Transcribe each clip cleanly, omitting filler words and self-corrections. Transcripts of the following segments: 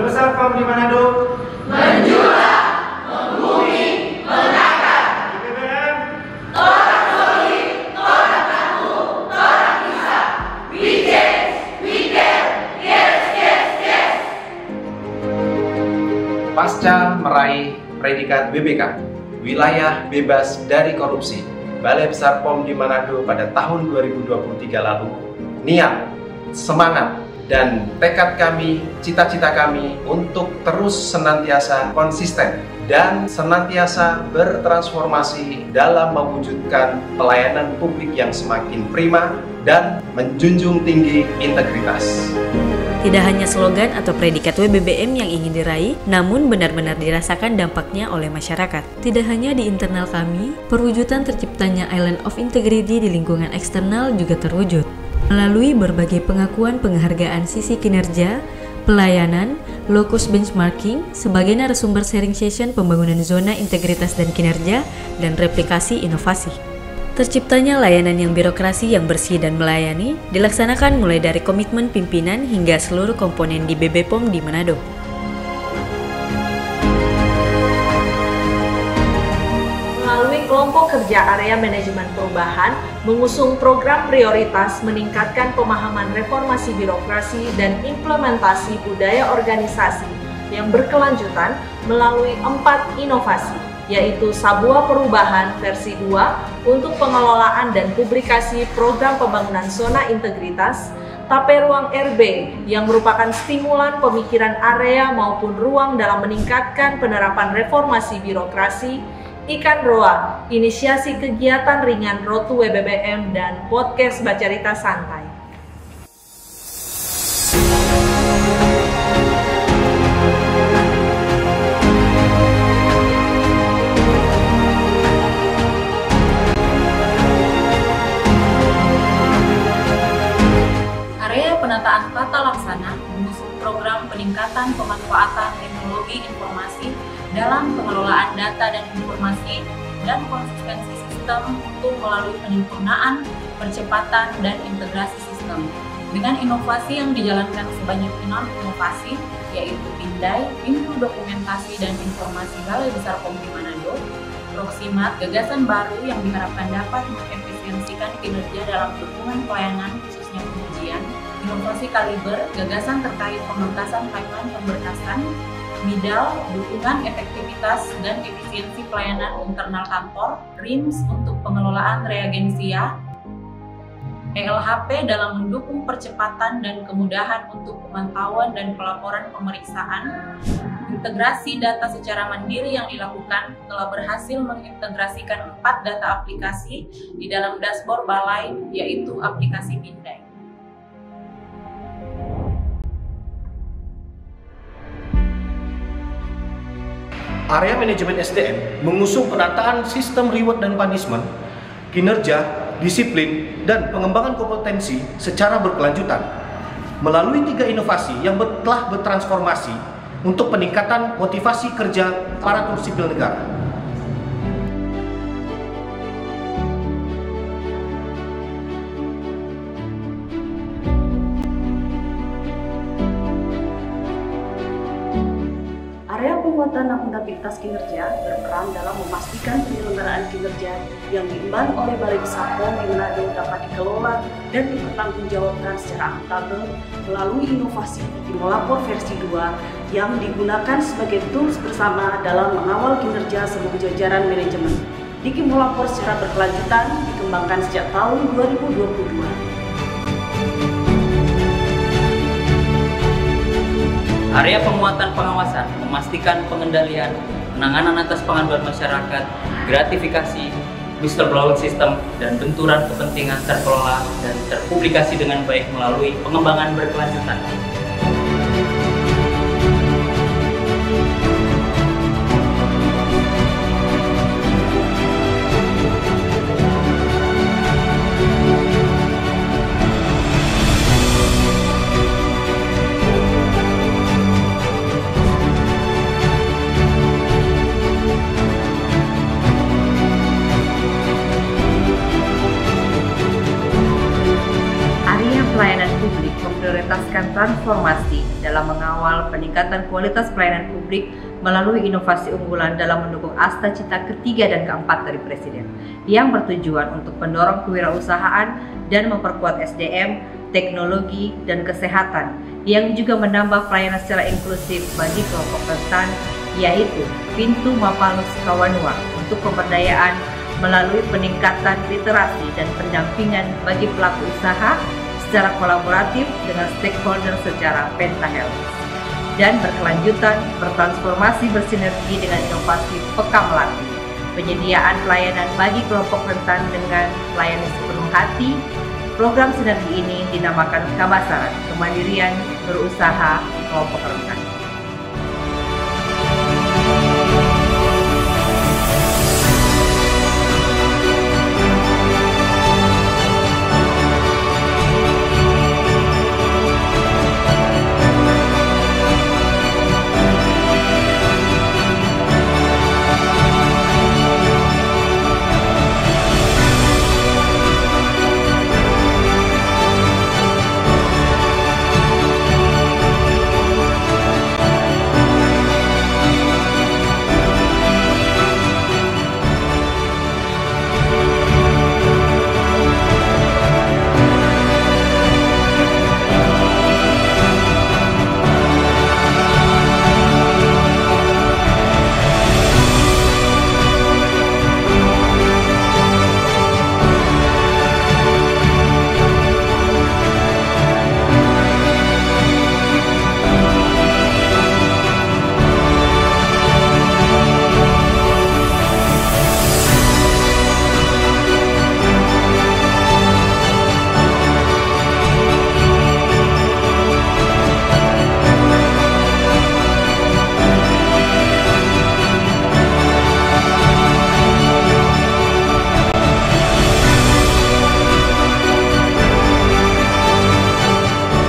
Besar POM di Manado menjulang, membumi, menakar. IPBM Orang solid, orang tangguh, orang bisa. We change, we care, yes, yes, yes. Pasca meraih predikat WBK, Wilayah Bebas dari Korupsi, Balai Besar POM di Manado pada tahun 2023 lalu, niat, semangat, dan tekad kami, cita-cita kami untuk terus senantiasa konsisten dan senantiasa bertransformasi dalam mewujudkan pelayanan publik yang semakin prima dan menjunjung tinggi integritas. Tidak hanya slogan atau predikat WBBM yang ingin diraih, namun benar-benar dirasakan dampaknya oleh masyarakat. Tidak hanya di internal kami, perwujudan terciptanya Island of Integrity di lingkungan eksternal juga terwujud. Melalui berbagai pengakuan penghargaan sisi kinerja, pelayanan, lokus benchmarking, sebagai narasumber sharing session pembangunan zona integritas dan kinerja, dan replikasi inovasi. Terciptanya layanan yang birokrasi yang bersih dan melayani, dilaksanakan mulai dari komitmen pimpinan hingga seluruh komponen di BB POM di Manado. Melalui kelompok kerja area manajemen perubahan, mengusung program prioritas meningkatkan pemahaman reformasi birokrasi dan implementasi budaya organisasi yang berkelanjutan melalui 4 inovasi, yaitu Sabua Perubahan versi 2 untuk pengelolaan dan publikasi program pembangunan zona integritas, Tape Ruang RB yang merupakan stimulan pemikiran area maupun ruang dalam meningkatkan penerapan reformasi birokrasi, Ikan Roa, inisiasi kegiatan ringan Rotu WBBM, dan podcast Bacarita Santai. Area penataan tata laksana mengusung program peningkatan pemanfaatan teknologi informasi dalam pengelolaan data dan informasi dan konsistensi sistem untuk melalui penyempurnaan, percepatan, dan integrasi sistem. Dengan inovasi yang dijalankan sebanyak 6 inovasi, yaitu Pindai, Pintu Dokumentasi dan Informasi Balai Besar POM di Manado, Proximat, gagasan baru yang diharapkan dapat mengefisiensikan kinerja dalam dukungan pelayanan khususnya pengujian, inovasi Kaliber, gagasan terkait pemangkasan pipeline pemberkasan, Midal, dukungan efektivitas dan efisiensi pelayanan internal kantor, RIMS untuk pengelolaan reagensia, ELHP dalam mendukung percepatan dan kemudahan untuk pemantauan dan pelaporan pemeriksaan. Integrasi data secara mandiri yang dilakukan telah berhasil mengintegrasikan 4 data aplikasi di dalam dashboard balai, yaitu aplikasi Pindai. Area manajemen SDM mengusung penataan sistem reward dan punishment, kinerja, disiplin, dan pengembangan kompetensi secara berkelanjutan melalui 3 inovasi yang telah bertransformasi untuk peningkatan motivasi kerja aparatur sipil negara. Area penguatan akuntabilitas kinerja berperan dalam memastikan penyelenggaraan kinerja yang diemban oleh Balai Besar POM di Manado dapat dikelola dan dipertanggungjawabkan secara akuntabel melalui inovasi Timolapor versi 2 yang digunakan sebagai tools bersama dalam mengawal kinerja seluruh jajaran manajemen. Timolapor secara berkelanjutan dikembangkan sejak tahun 2022. Area penguatan pengawasan memastikan pengendalian, penanganan atas pengaduan masyarakat, gratifikasi, whistleblower system, dan benturan kepentingan terkelola dan terpublikasi dengan baik melalui pengembangan berkelanjutan. Pelayanan Publik memprioritaskan transformasi dalam mengawal peningkatan kualitas pelayanan publik melalui inovasi unggulan dalam mendukung Asta Cita ketiga dan keempat dari Presiden, yang bertujuan untuk mendorong kewirausahaan dan memperkuat SDM, teknologi, dan kesehatan, yang juga menambah pelayanan secara inklusif bagi kelompok rentan, yaitu Pintu Mapalus Kawanua untuk pemberdayaan melalui peningkatan literasi dan pendampingan bagi pelaku usaha secara kolaboratif dengan stakeholder secara pentahelix, dan berkelanjutan bertransformasi bersinergi dengan inovasi Peka Melati, penyediaan pelayanan bagi kelompok rentan dengan pelayanan sepenuh hati. Program sinergi ini dinamakan Kabasaran, Kemandirian Berusaha Kelompok Rentan.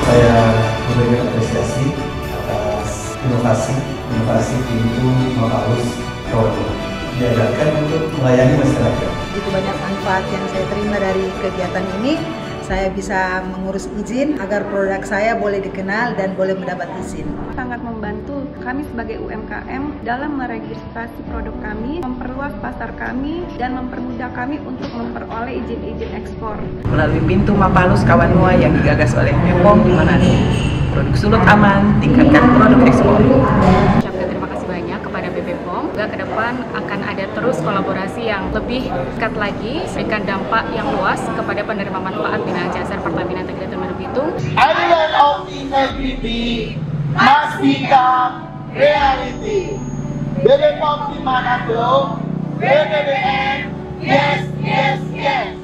Saya memberikan apresiasi atas inovasi Pintu Mapalus Kawanua diadakan untuk melayani masyarakat. Begitu banyak manfaat yang saya terima dari kegiatan ini. Saya bisa mengurus izin agar produk saya boleh dikenal dan boleh mendapat izin. Sangat membantu kami sebagai UMKM dalam meregistrasi produk kami, memperluas pasar kami, dan mempermudah kami untuk memperoleh izin-izin ekspor. Melalui Pintu Mapalus Kawanua yang digagas oleh BPOM di Manado, produk sulut aman, tingkatkan produk ekspor. Terima kasih banyak kepada BPOM. Ke depan akan ada terus kolaborasi yang lebih dekat lagi, memberikan dampak yang luas kepada penerima manfaat binaan jasa Pertamina Integrated Manado Bitung. Island of Integrity must become reality. BPOM di Manado, BBBM, yes, yes, yes.